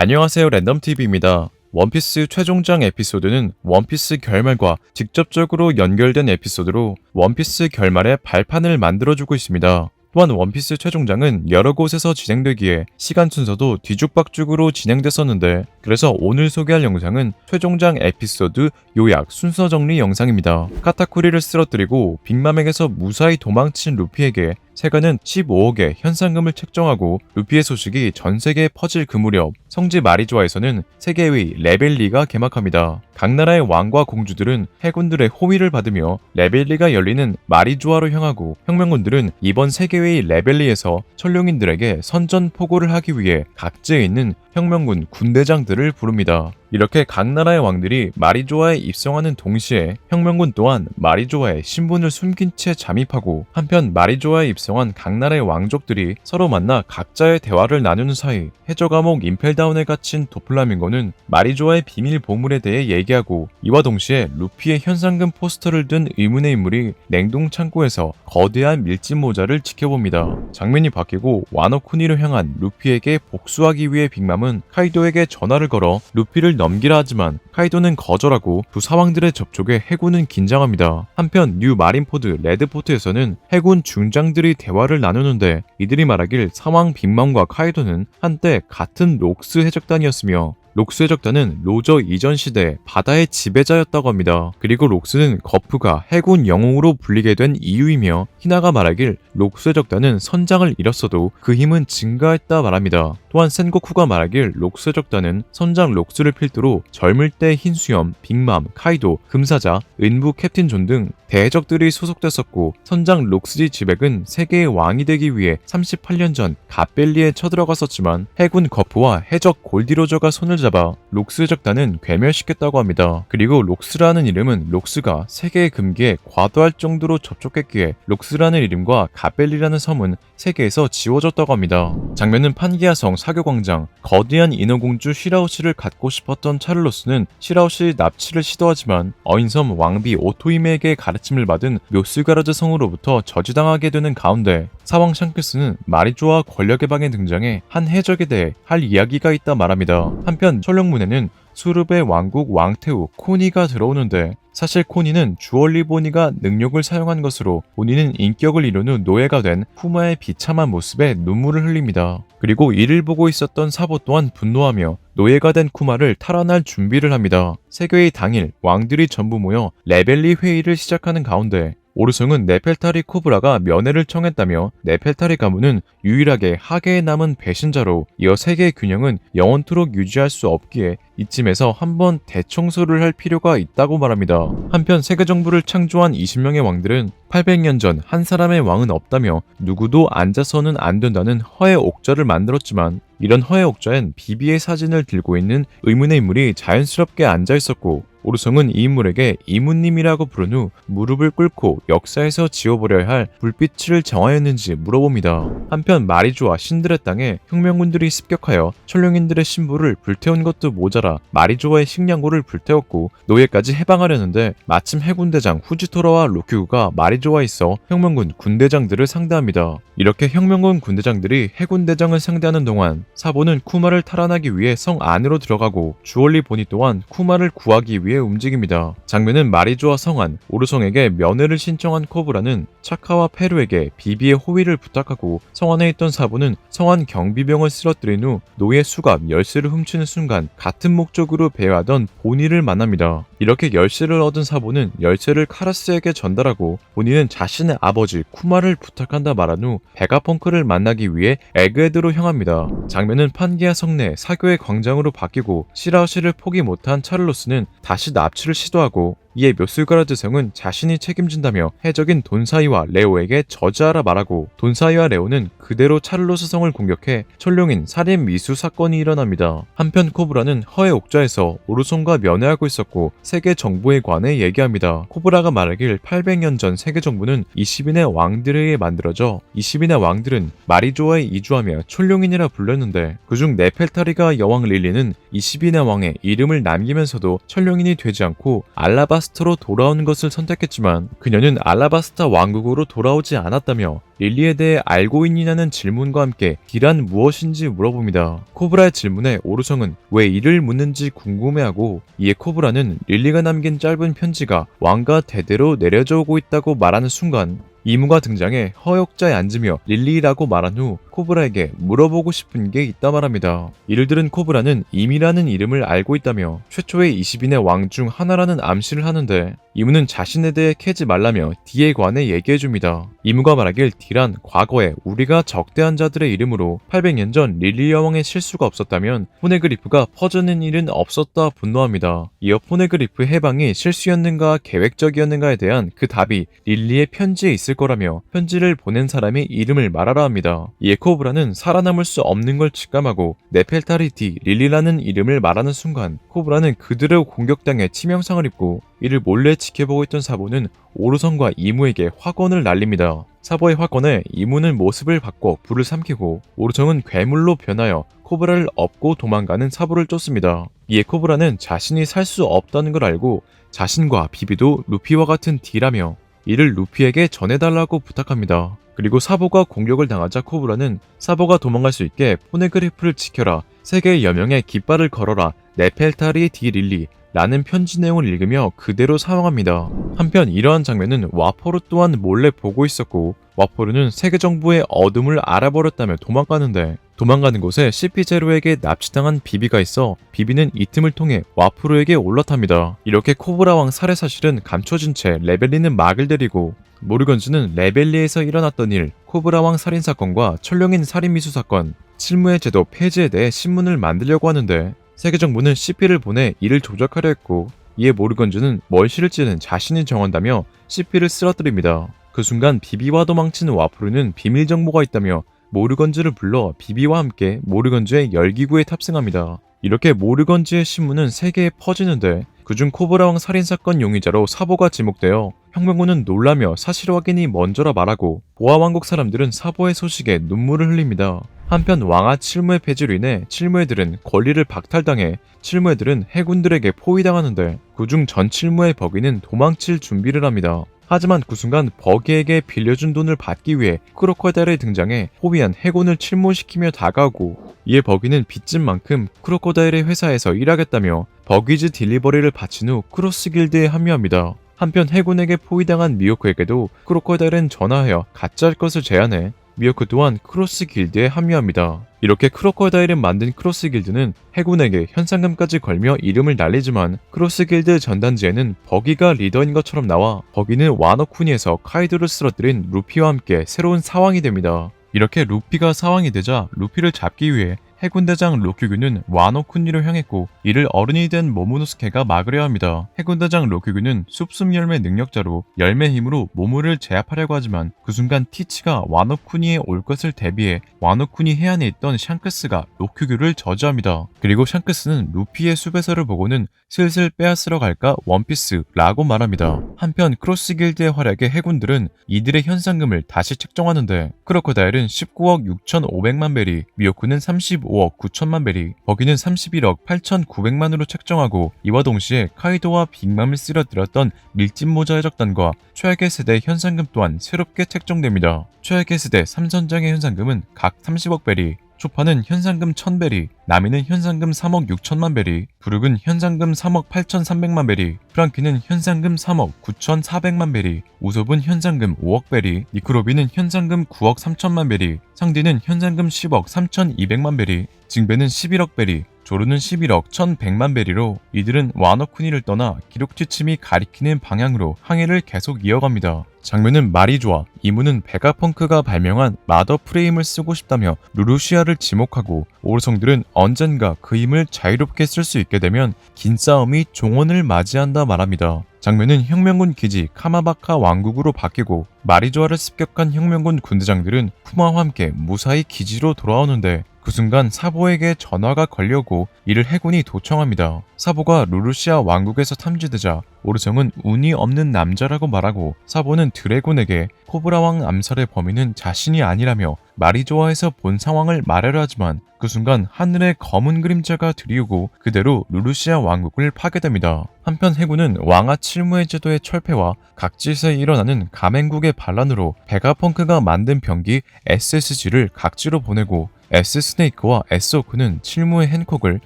안녕하세요, 랜덤TV입니다. 원피스 최종장 에피소드는 원피스 결말과 직접적으로 연결된 에피소드로 원피스 결말의 발판을 만들어주고 있습니다. 또한 원피스 최종장은 여러 곳에서 진행되기에 시간 순서도 뒤죽박죽으로 진행됐었는데, 그래서 오늘 소개할 영상은 최종장 에피소드 요약 순서 정리 영상입니다. 카타쿠리를 쓰러뜨리고 빅맘에게서 무사히 도망친 루피에게 세가는 15억의 현상금을 책정하고 루피의 소식이 전 세계에 퍼질 그 무렵 성지 마리조아에서는 세계의 레벨리가 개막합니다. 각 나라의 왕과 공주들은 해군들의 호위를 받으며 레벨리가 열리는 마리조아로 향하고, 혁명군들은 이번 세계회의 레벨리에서 천룡인들에게 선전포고를 하기 위해 각지에 있는 혁명군 군대장들을 부릅니다. 이렇게 각 나라의 왕들이 마리조아에 입성하는 동시에 혁명군 또한 마리조아에 신분을 숨긴 채 잠입하고, 한편 마리조아에 입성한 각 나라의 왕족들이 서로 만나 각자의 대화를 나누는 사이 해저 감옥 임펠다운에 갇힌 도플라밍고는 마리조아의 비밀 보물에 대해 얘기하고, 이와 동시에 루피의 현상금 포스터를 든 의문의 인물이 냉동 창고에서 거대한 밀짚 모자를 지켜봅니다. 장면이 바뀌고 와노쿠니로 향한 루피에게 복수하기 위해 빅맘은 카이도에게 전화를 걸어 루피를 넘기라 하지만 카이도는 거절하고 두 사왕들의 접촉에 해군은 긴장합니다. 한편 뉴 마린포드 레드포트에서는 해군 중장들이 대화를 나누는데, 이들이 말하길 사왕 빅맘과 카이도는 한때 같은 록스 해적단이었으며 록스 해적단은 로저 이전 시대 바다의 지배자였다고 합니다. 그리고 록스는 거프가 해군 영웅으로 불리게 된 이유이며, 히나가 말하길 록스 해적단은 선장을 잃었어도 그 힘은 증가했다 말합니다. 또한 센고쿠가 말하길 록스 해적단은 선장 록스를 필두로 젊을 때 흰수염, 빅맘, 카이도, 금사자, 은부 캡틴 존 등 대해적들이 소속됐었고, 선장 록스지 지백은 세계의 왕이 되기 위해 38년 전 갓벨리에 쳐들어갔었지만 해군 거프와 해적 골디로저가 손을 잡아 록스 해적단은 괴멸시켰다고 합니다. 그리고 록스라는 이름은 록스가 세계의 금기에 과도할 정도로 접촉했기에 록스라는 이름과 갓벨리라는 섬은 세계에서 지워졌다고 합니다. 장면은 판기아성 사교광장. 거대한 인어공주 시라오시를 갖고 싶었던 차를로스는 시라오시 납치를 시도하지만 어인섬 왕비 오토이메에게 가르침을 받은 묘스가라드 성으로부터 저지당하게 되는 가운데, 사왕 샹크스는 마리조아 권력의 방에 등장해 한 해적에 대해 할 이야기가 있다 말합니다. 한편 천룡문에는 수르베 왕국 왕태우 코니가 들어오는데, 사실 코니는 주얼리 보니가 능력을 사용한 것으로 본인은 인격을 잃은 후 노예가 된 쿠마의 비참한 모습에 눈물을 흘립니다. 그리고 이를 보고 있었던 사보 또한 분노하며 노예가 된 쿠마를 탈환할 준비를 합니다. 세계의 당일 왕들이 전부 모여 레벨리 회의를 시작하는 가운데, 오르성은 네펠타리 코브라가 면회를 청했다며 네펠타리 가문은 유일하게 하계에 남은 배신자로, 이어 세계의 균형은 영원토록 유지할 수 없기에 이쯤에서 한번 대청소를 할 필요가 있다고 말합니다. 한편 세계 정부를 창조한 20명의 왕들은 800년 전 한 사람의 왕은 없다며 누구도 앉아서는 안 된다는 허의 옥좌를 만들었지만, 이런 허의 옥좌엔 비비의 사진을 들고 있는 의문의 인물이 자연스럽게 앉아 있었고, 오르성은 이 인물에게 이문님이라고 부른 후 무릎을 꿇고 역사에서 지워버려야 할 불빛을 정하였는지 물어봅니다. 한편 마리조아 신들의 땅에 혁명군들이 습격하여 천룡인들의 신부를 불태운 것도 모자라 마리조아의 식량고를 불태웠고 노예까지 해방하려는데, 마침 해군대장 후지토라와 로큐가 마리조아에 있어 혁명군 군대장들을 상대합니다. 이렇게 혁명군 군대장들이 해군대장을 상대하는 동안 사보는 쿠마를 탈환하기 위해 성 안으로 들어가고, 주얼리 보니 또한 쿠마를 구하기 위해 움직입니다. 장면은 마리조아 성안. 오르성에게 면회를 신청한 코브라는 차카와 페루에게 비비의 호위를 부탁하고, 성안에 있던 사보는 성안 경비병을 쓰러뜨린 후 노예 수갑 열쇠를 훔치는 순간 같은 목적으로 배회하던 보니를 만납니다. 이렇게 열쇠를 얻은 사보는 열쇠를 카라스에게 전달하고, 보니는 자신의 아버지 쿠마를 부탁한다 말한 후 베가펑크를 만나기 위해 에그헤드로 향합니다. 장면은 판기아 성내 사교의 광장으로 바뀌고, 시라우시를 포기 못한 차를로스는 다시 납치를 시도하고, 이에 묘스가라드 성은 자신이 책임진다며 해적인 돈사이와 레오에게 저지하라 말하고, 돈사이와 레오는 그대로 차를로스 성을 공격해 천룡인 살인 미수 사건이 일어납니다. 한편 코브라는 허의 옥좌에서 오르손과 면회하고 있었고 세계 정부에 관해 얘기합니다. 코브라가 말하길 800년 전 세계 정부는 20인의 왕들에 의해 만들어져 20인의 왕들은 마리조아에 이주하며 천룡인이라 불렸는데, 그중 네펠타리가 여왕 릴리는 20인의 왕의 이름을 남기면서도 천룡인이 되지 않고 알라바스터로 돌아오는 것을 선택했지만, 그녀는 알라바스타 왕국으로 돌아오지 않았다며 릴리에 대해 알고 있느냐는 질문과 함께 딜란 무엇인지 물어봅니다. 코브라의 질문에 오르성은 왜 이를 묻는지 궁금해하고, 이에 코브라는 릴리가 남긴 짧은 편지가 왕가 대대로 내려져 오고 있다고 말하는 순간 이무가 등장해 허역자에 앉으며 릴리라고 말한 후 코브라에게 물어보고 싶은 게 있다 말합니다. 이를 들은 코브라는 임이라는 이름을 알고 있다며 최초의 20인의 왕 중 하나라는 암시를 하는데, 이무는 자신에 대해 캐지 말라며 딜에 관해 얘기해줍니다. 이무가 말하길 딜란 과거에 우리가 적대한 자들의 이름으로 800년 전 릴리 여왕의 실수가 없었다면 포네그리프가 퍼져는 일은 없었다 분노합니다. 이어 포네그리프 해방이 실수였는가 계획적이었는가에 대한 그 답이 릴리의 편지에 있을 거라며 편지를 보낸 사람의 이름을 말하라 합니다. 이에 코브라는 살아남을 수 없는 걸 직감하고 네펠타리티 릴리라는 이름을 말하는 순간 코브라는 그들의 공격당해 치명상을 입고 이를 몰래 지켜보고 있던 사보는 오르성과 이무에게 화권을 날립니다. 사보의 화권에 이무는 모습을 바꿔 불을 삼키고 오르성은 괴물로 변하여 코브라를 업고 도망가는 사보를 쫓습니다. 이에 코브라는 자신이 살 수 없다는 걸 알고 자신과 비비도 루피와 같은 딜하며 이를 루피에게 전해달라고 부탁합니다. 그리고 사보가 공격을 당하자 코브라는 사보가 도망갈 수 있게 포네그리프를 지켜라, 세계의 여명에 깃발을 걸어라, 네펠타리 디 릴리 라는 편지 내용을 읽으며 그대로 사망합니다. 한편 이러한 장면은 와포르 또한 몰래 보고 있었고, 와포르는 세계 정부의 어둠을 알아버렸다며 도망가는 곳에 CP0에게 납치당한 비비가 있어 비비는 이 틈을 통해 와포르에게 올라탑니다. 이렇게 코브라 왕 살해 사실은 감춰진 채 레벨리는 막을 내리고, 모르건즈는 레벨리에서 일어났던 일, 코브라 왕 살인 사건과 천룡인 살인 미수 사건, 칠무의 제도 폐지에 대해 신문을 만들려고 하는데 세계 정부는 CP를 보내 이를 조작하려 했고, 이에 모르건즈는 뭘 실을지는 자신이 정한다며 CP를 쓰러뜨립니다. 그 순간 비비와 도망친 와포르는 비밀 정보가 있다며 모르건즈를 불러 비비와 함께 모르건즈의 열기구에 탑승합니다. 이렇게 모르건즈의 신문은 세계에 퍼지는데 그중 코브라왕 살인사건 용의자로 사보가 지목되어 혁명군은 놀라며 사실 확인이 먼저라 말하고 보아왕국 사람들은 사보의 소식에 눈물을 흘립니다. 한편 왕아 칠무의 폐지로 인해 칠무애들은 권리를 박탈당해 칠무애들은 해군들에게 포위당하는데 그중 전 칠무의 버기는 도망칠 준비를 합니다. 하지만 그 순간 버기에게 빌려준 돈을 받기 위해 크로커다일이 등장해 포위한 해군을 침몰시키며 다가오고, 이에 버기는 빚진 만큼 크로커다일의 회사에서 일하겠다며 버기즈 딜리버리를 바친 후 크로스 길드에 합류합니다. 한편 해군에게 포위당한 미호크에게도 크로커다일은 전화하여 가짜일 것을 제안해 미호크 또한 크로스 길드에 합류합니다. 이렇게 크로커다일을 만든 크로스 길드는 해군에게 현상금까지 걸며 이름을 날리지만 크로스 길드 전단지에는 버기가 리더인 것처럼 나와 버기는 와노쿠니에서 카이도를 쓰러뜨린 루피와 함께 새로운 사왕이 됩니다. 이렇게 루피가 사왕이 되자 루피를 잡기 위해 해군대장 로큐규는 와노쿠니로 향했고, 이를 어른이 된 모모노스케가 막으려 합니다. 해군대장 로큐규는 숲숲 열매 능력자로 열매 힘으로 모모를 제압하려고 하지만 그 순간 티치가 와노쿠니에 올 것을 대비해 와노쿠니 해안에 있던 샹크스가 로큐규를 저주합니다. 그리고 샹크스는 루피의 수배서를 보고는 슬슬 빼앗으러 갈까 원피스라고 말합니다. 한편 크로스 길드의 활약에 해군들은 이들의 현상금을 다시 책정하는데 크로커다일은 19억 6,500만 베리, 미호쿠는 35억 9천만 베리, 버기는 31억 8,900만으로 책정하고, 이와 동시에 카이도와 빅맘을 쓰러뜨렸던 밀짚모자 해적단과 최악의 세대 현상금 또한 새롭게 책정됩니다. 최악의 세대 3선장의 현상금은 각 30억 베리, 초파는 현상금 1000베리, 나미는 현상금 3억 6천만 베리, 부룩은 현상금 3억 8,300만 베리, 프랑키는 현상금 3억 9,400만 베리, 우솝은 현상금 5억 베리, 니크로비는 현상금 9억 3천만 베리, 상디는 현상금 10억 3,200만 베리, 징베는 11억 베리, 조르는 11억 1,100만 베리로 이들은 와노쿠니를 떠나 기록지침이 가리키는 방향으로 항해를 계속 이어갑니다. 장면은 말이 좋아 이무는 베가펑크가 발명한 마더 프레임을 쓰고 싶다며 루루시아를 지목하고, 오르성들은 언젠가 그 힘을 자유롭게 쓸 수 있게 되면 긴 싸움이 종언을 맞이한다 말합니다. 장면은 혁명군 기지 카마바카 왕국으로 바뀌고, 마리조아를 습격한 혁명군 군대장들은 푸마와 함께 무사히 기지로 돌아오는데 그 순간 사보에게 전화가 걸려오고 이를 해군이 도청합니다. 사보가 루루시아 왕국에서 탐지되자 오르성은 운이 없는 남자라고 말하고, 사보는 드래곤에게 코브라왕 암살의 범인은 자신이 아니라며 마리조아에서 본 상황을 말하려 하지만 그 순간 하늘에 검은 그림자가 들이오고 그대로 루루시아 왕국을 파괴됩니다. 한편 해군은 왕아 칠무의 제도의 철폐와 각지에서 일어나는 가맹국의 반란으로 베가펑크가 만든 병기 SSG를 각지로 보내고 S스네이크와 S호크는 칠무의 핸콕을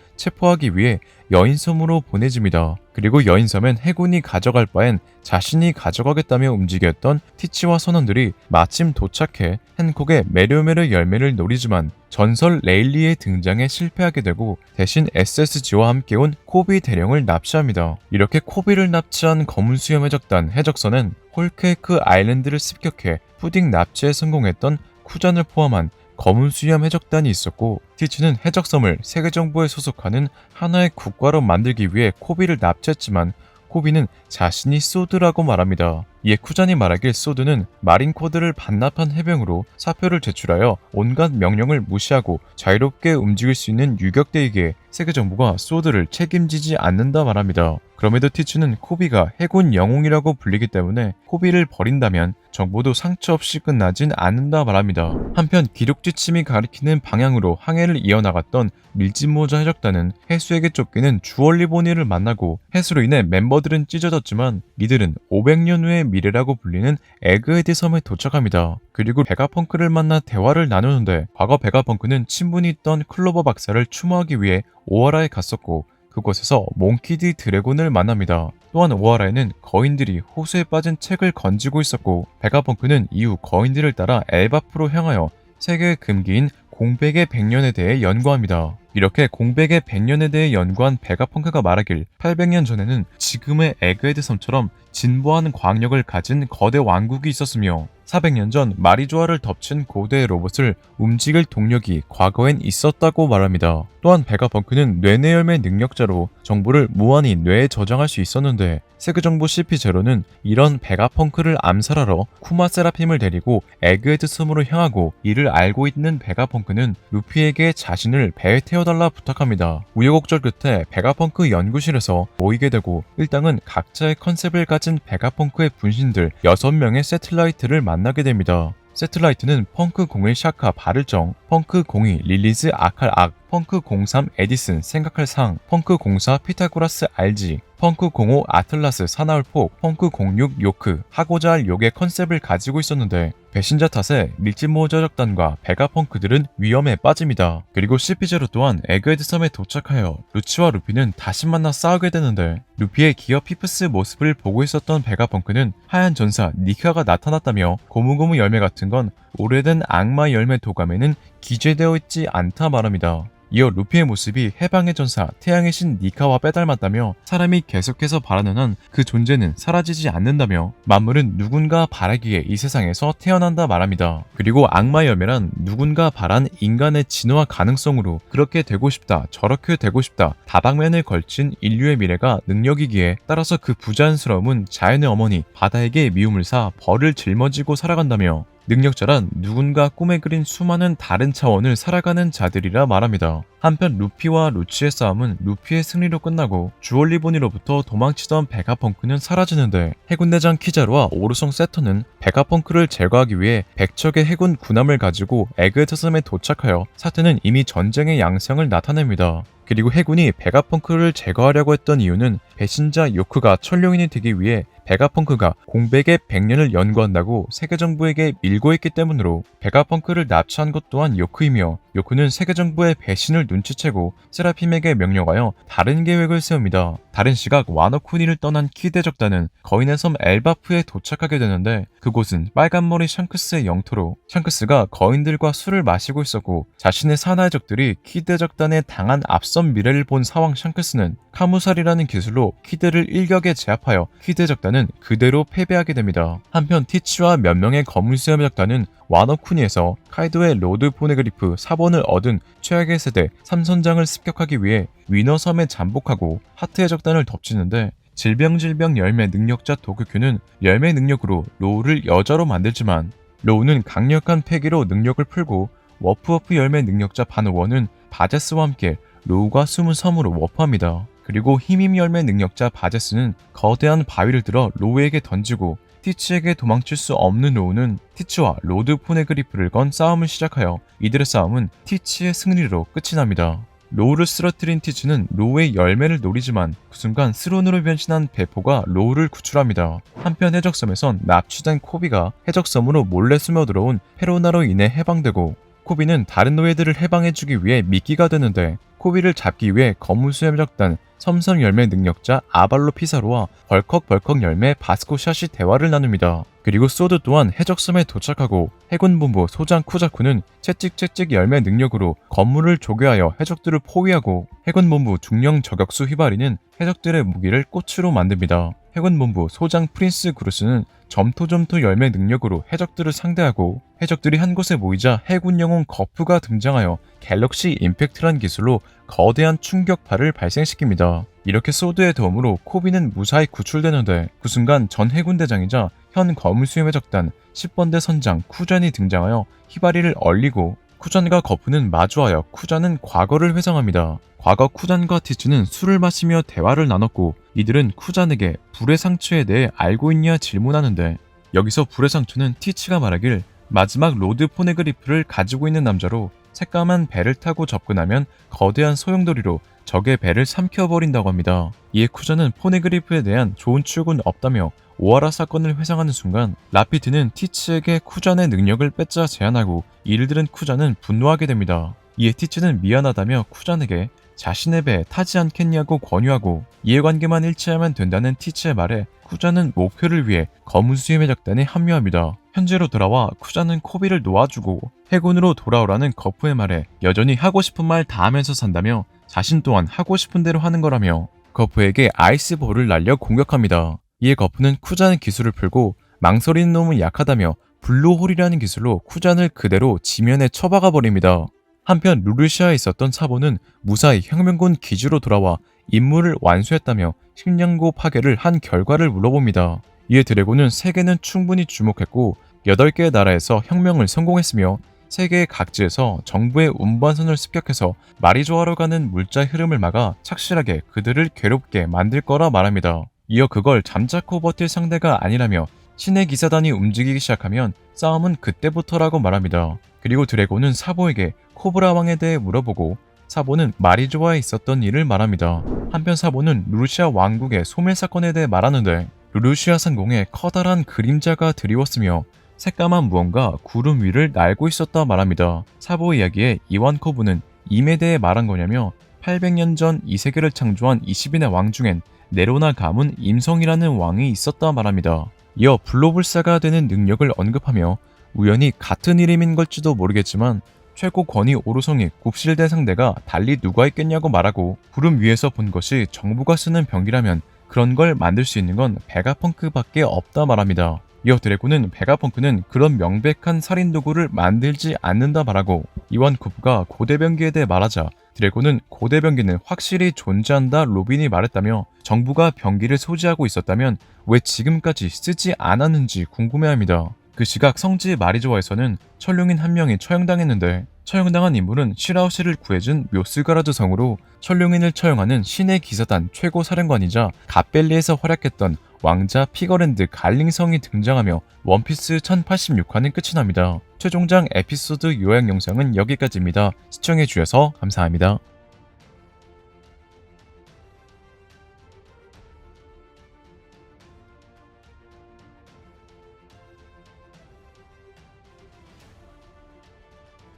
체포하기 위해 여인섬으로 보내집니다. 그리고 여인섬엔 해군이 가져갈 바엔 자신이 가져가겠다며 움직였던 티치와 선원들이 마침 도착해 핸콕의 메르메르 열매를 노리지만 전설 레일리의 등장에 실패하게 되고 대신 SSG와 함께 온 코비 대령을 납치합니다. 이렇게 코비를 납치한 검은 수염 해적단 해적선은 홀케이크 아일랜드를 습격해 푸딩 납치에 성공했던 쿠잔을 포함한 검은 수염 해적단이 있었고 티치는 해적섬을 세계정부에 소속하는 하나의 국가로 만들기 위해 코비를 납치했지만 코비는 자신이 소드라고 말합니다. 이에 쿠잔이 말하길 소드는 마린코드를 반납한 해병으로 사표를 제출하여 온갖 명령을 무시하고 자유롭게 움직일 수 있는 유격대이기에 세계정부가 소드를 책임지지 않는다 말합니다. 그럼에도 티츠는 코비가 해군 영웅이라고 불리기 때문에 코비를 버린다면 정보도 상처 없이 끝나진 않는다 말합니다. 한편 기록지침이 가리키는 방향으로 항해를 이어나갔던 밀짚모자 해적단은 해수에게 쫓기는 주얼리보니를 만나고 해수로 인해 멤버들은 찢어졌지만 이들은 500년 후의 미래라고 불리는 에그헤드 섬에 도착합니다. 그리고 베가펑크를 만나 대화를 나누는데 과거 베가펑크는 친분이 있던 클로버 박사를 추모하기 위해 오하라에 갔었고 그곳에서 몽키디 드래곤을 만납니다. 또한 오하라에는 거인들이 호수에 빠진 책을 건지고 있었고 베가펑크는 이후 거인들을 따라 엘바프로 향하여 세계의 금기인 공백의 100년에 대해 연구합니다. 이렇게 공백의 100년에 대해 연구한 베가펑크가 말하길 800년 전에는 지금의 에그헤드 섬처럼 진보한 광력을 가진 거대 왕국이 있었으며 400년 전 마리조아를 덮친 고대의 로봇을 움직일 동력이 과거엔 있었다고 말합니다. 또한 베가펑크는 뇌내 열매 능력자로 정보를 무한히 뇌에 저장할 수 있었는데 세계정부 CP0는 이런 베가펑크를 암살하러 쿠마 세라핌을 데리고 에그헤드 섬으로 향하고 이를 알고 있는 베가펑크는 루피에게 자신을 배에 태워달라 부탁합니다. 우여곡절 끝에 베가펑크 연구실에서 모이게 되고 일당은 각자의 컨셉을 가진 베가펑크의 분신들 6명의 세틀라이트를 만나게 됩니다. 세틀라이트는 펑크01 샤카 바를정, 펑크02 릴리즈 아칼 악, 펑크03 에디슨 생각할 상, 펑크04 피타고라스 알지, 펑크05 아틀라스 사나울 폭, 펑크06 요크 하고자 할 욕의 컨셉을 가지고 있었는데 배신자 탓에 밀짚모자 적단과 베가펑크들은 위험에 빠집니다. 그리고 CP0 또한 에그헤드 섬에 도착하여 루치와 루피는 다시 만나 싸우게 되는데 루피의 기어 피프스 모습을 보고 있었던 베가펑크는 하얀 전사 니카가 나타났다며 고무고무 열매 같은 건 오래된 악마 열매 도감에는 기재되어 있지 않다 말합니다. 이어 루피의 모습이 해방의 전사 태양의 신 니카와 빼닮았다며 사람이 계속해서 바라는 한 그 존재는 사라지지 않는다며 만물은 누군가 바라기에 이 세상에서 태어난다 말합니다. 그리고 악마 열매란 누군가 바란 인간의 진화 가능성으로 그렇게 되고 싶다 저렇게 되고 싶다 다방면을 걸친 인류의 미래가 능력이기에 따라서 그 부자연스러움은 자연의 어머니 바다에게 미움을 사 벌을 짊어지고 살아간다며 능력자란 누군가 꿈에 그린 수많은 다른 차원을 살아가는 자들이라 말합니다. 한편 루피와 루치의 싸움은 루피의 승리로 끝나고 주얼리보니로부터 도망치던 베가펑크는 사라지는데 해군대장 키자루와 오르송 세터는 베가펑크를 제거하기 위해 100척의 해군 군함을 가지고 에그헤드 섬에 도착하여 사태는 이미 전쟁의 양상을 나타냅니다. 그리고 해군이 베가펑크를 제거하려고 했던 이유는 배신자 요크가 천룡인이 되기 위해 베가펑크가 공백의 100년을 연구한다고 세계정부에게 밀고 있기 때문으로 베가펑크를 납치한 것 또한 요크이며 요크는 세계정부의 배신을 눈치채고 세라핌에게 명령하여 다른 계획을 세웁니다. 다른 시각 와노쿠니를 떠난 키대적단은 거인의 섬 엘바프에 도착하게 되는데 그곳은 빨간머리 샹크스의 영토로 샹크스가 거인들과 술을 마시고 있었고 자신의 사나이 적들이 키대적단에 당한 앞선 미래를 본 사왕 샹크스는 카무살이라는 기술로 키대를 일격에 제압하여 키대적단은 그대로 패배하게 됩니다. 한편 티치와 몇 명의 거물수염 적단은 와노쿠니에서 카이도의 로드 포네그리프 4번을 얻은 최악의 세대 삼선장을 습격하기 위해 위너섬에 잠복하고 하트의 적단을 덮치는데 질병 열매 능력자 도쿄큐는 열매 능력으로 로우를 여자로 만들지만 로우는 강력한 패기로 능력을 풀고 워프워프 열매 능력자 반우원은 바제스와 함께 로우가 숨은 섬으로 워프합니다. 그리고 힘임 열매 능력자 바제스는 거대한 바위를 들어 로우에게 던지고 티치에게 도망칠 수 없는 로우는 티치와 로드 포네그리프를 건 싸움을 시작하여 이들의 싸움은 티치의 승리로 끝이 납니다. 로우를 쓰러뜨린 티치는 로우의 열매를 노리지만 그 순간 스론으로 변신한 배포가 로우를 구출합니다. 한편 해적섬에선 납치된 코비가 해적섬으로 몰래 숨어들어온 페로나로 인해 해방되고 코비는 다른 노예들을 해방해주기 위해 미끼가 되는데 코비를 잡기 위해 검은수 해적단 섬섬 열매 능력자 아발로 피사로와 벌컥벌컥 열매 바스코샷이 대화를 나눕니다. 그리고 소드 또한 해적섬에 도착하고 해군본부 소장 쿠자쿠는 채찍채찍 열매 능력으로 건물을 조개하여 해적들을 포위하고 해군본부 중령 저격수 휘바리는 해적들의 무기를 꽃으로 만듭니다. 해군본부 소장 프린스 그루스는 점토점토 열매 능력으로 해적들을 상대하고 해적들이 한 곳에 모이자 해군 영웅 거프가 등장하여 갤럭시 임팩트란 기술로 거대한 충격파를 발생시킵니다. 이렇게 소드의 도움으로 코비는 무사히 구출되는데 그 순간 전 해군대장이자 현 거물수임 해적단 10번대 선장 쿠잔이 등장하여 히바리를 얼리고 쿠잔과 거프는 마주하여 쿠잔은 과거를 회상합니다. 과거 쿠잔과 티츠는 술을 마시며 대화를 나눴고 이들은 쿠잔에게 불의 상처에 대해 알고 있냐 질문하는데 여기서 불의 상처는 티츠가 말하길 마지막 로드 포네그리프를 가지고 있는 남자로 새까만 배를 타고 접근하면 거대한 소용돌이로 적의 배를 삼켜버린다고 합니다. 이에 쿠잔은 포네그리프에 대한 좋은 추억은 없다며 오하라 사건을 회상하는 순간 라피트는 티츠에게 쿠잔의 능력을 뺏자 제안하고 이를 들은 쿠잔은 분노하게 됩니다. 이에 티츠는 미안하다며 쿠잔에게 자신의 배에 타지 않겠냐고 권유하고 이해관계만 일치하면 된다는 티츠의 말에 쿠잔은 목표를 위해 검은수임 해적단에 합류합니다. 현재로 돌아와 쿠잔은 코비를 놓아주고 해군으로 돌아오라는 거프의 말에 여전히 하고 싶은 말 다 하면서 산다며 자신 또한 하고 싶은 대로 하는 거라며 거프에게 아이스볼을 날려 공격합니다. 이에 거프는 쿠잔의 기술을 풀고 망설이는 놈은 약하다며 블루홀이라는 기술로 쿠잔을 그대로 지면에 처박아 버립니다. 한편 루르시아에 있었던 사보는 무사히 혁명군 기지로 돌아와 임무를 완수했다며 식량고 파괴를 한 결과를 물어봅니다. 이에 드래곤은 세계는 충분히 주목했고 8개의 나라에서 혁명을 성공했으며 세계의 각지에서 정부의 운반선을 습격해서 마리조아로 가는 물자 흐름을 막아 착실하게 그들을 괴롭게 만들 거라 말합니다. 이어 그걸 잠자코 버틸 상대가 아니라며 신의 기사단이 움직이기 시작하면 싸움은 그때부터라고 말합니다. 그리고 드래곤은 사보에게 코브라 왕에 대해 물어보고 사보는 마리조아에 있었던 일을 말합니다. 한편 사보는 루르시아 왕국의 소멸 사건에 대해 말하는데 루르시아 상공에 커다란 그림자가 드리웠으며 새까만 무언가 구름 위를 날고 있었다 말합니다. 사보 이야기에 이완코브는 임에 대해 말한 거냐며 800년 전 이 세계를 창조한 20인의 왕 중엔 네로나 가문 임성이라는 왕이 있었다 말합니다. 이어 불로불사가 되는 능력을 언급하며 우연히 같은 이름인 걸지도 모르겠지만 최고 권위 오르성이 굽실된 상대가 달리 누가 있겠냐고 말하고 구름 위에서 본 것이 정부가 쓰는 병기라면 그런 걸 만들 수 있는 건 베가펑크밖에 없다 말합니다. 이어 드래곤은 베가펑크는 그런 명백한 살인도구를 만들지 않는다 말하고 이완코프가 고대병기에 대해 말하자 드래곤은 고대병기는 확실히 존재한다 로빈이 말했다며 정부가 병기를 소지하고 있었다면 왜 지금까지 쓰지 않았는지 궁금해합니다. 그 시각 성지 마리조아에서는 천룡인 한 명이 처형당했는데 처형당한 인물은 시라우시를 구해준 묘스가라드 성으로 천룡인을 처형하는 신의 기사단 최고 사령관이자 갓벨리에서 활약했던 왕자 피거랜드 갈링성이 등장하며 원피스 1086화는 끝이 납니다. 최종장 에피소드 요약 영상은 여기까지입니다. 시청해주셔서 감사합니다.